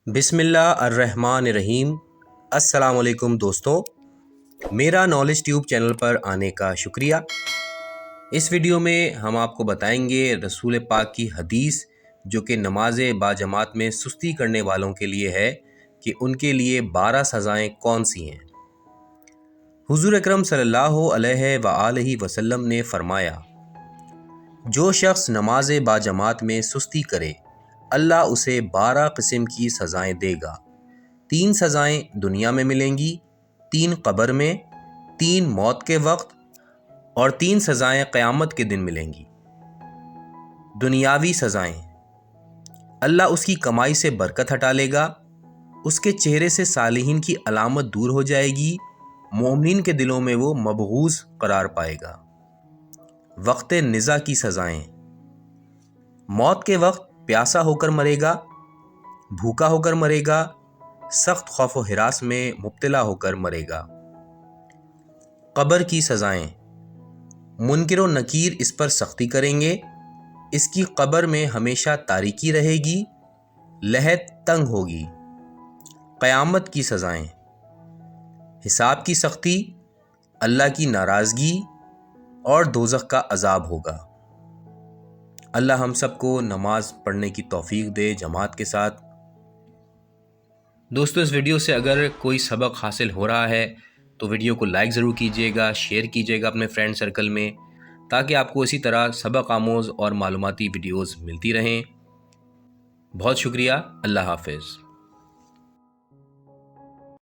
بسم اللہ الرحمن الرحیم۔ السلام علیکم دوستوں، میرا نالج ٹیوب چینل پر آنے کا شکریہ۔ اس ویڈیو میں ہم آپ کو بتائیں گے رسول پاک کی حدیث جو کہ نماز باجماعت میں سستی کرنے والوں کے لیے ہے کہ ان کے لیے 12 سزائیں کون سی ہیں۔ حضور اکرم صلی اللہ علیہ وآلہ وسلم نے فرمایا، جو شخص نماز باجماعت میں سستی کرے اللہ اسے 12 قسم کی سزائیں دے گا۔ 3 سزائیں دنیا میں ملیں گی، 3 قبر میں، 3 موت کے وقت اور 3 سزائیں قیامت کے دن ملیں گی۔ دنیاوی سزائیں: اللہ اس کی کمائی سے برکت ہٹا لے گا، اس کے چہرے سے صالحین کی علامت دور ہو جائے گی، مومنین کے دلوں میں وہ مبغوض قرار پائے گا۔ وقت نزا کی سزائیں: موت کے وقت پیاسا ہو کر مرے گا، بھوکا ہو کر مرے گا، سخت خوف و ہراس میں مبتلا ہو کر مرے گا۔ قبر کی سزائیں: منکر و نکیر اس پر سختی کریں گے، اس کی قبر میں ہمیشہ تاریکی رہے گی، لحد تنگ ہوگی۔ قیامت کی سزائیں: حساب کی سختی، اللہ کی ناراضگی اور دوزخ کا عذاب ہوگا۔ اللہ ہم سب کو نماز پڑھنے کی توفیق دے جماعت کے ساتھ۔ دوستو، اس ویڈیو سے اگر کوئی سبق حاصل ہو رہا ہے تو ویڈیو کو لائک ضرور کیجیے گا، شیئر کیجیے گا اپنے فرینڈ سرکل میں، تاکہ آپ کو اسی طرح سبق آموز اور معلوماتی ویڈیوز ملتی رہیں۔ بہت شکریہ، اللہ حافظ۔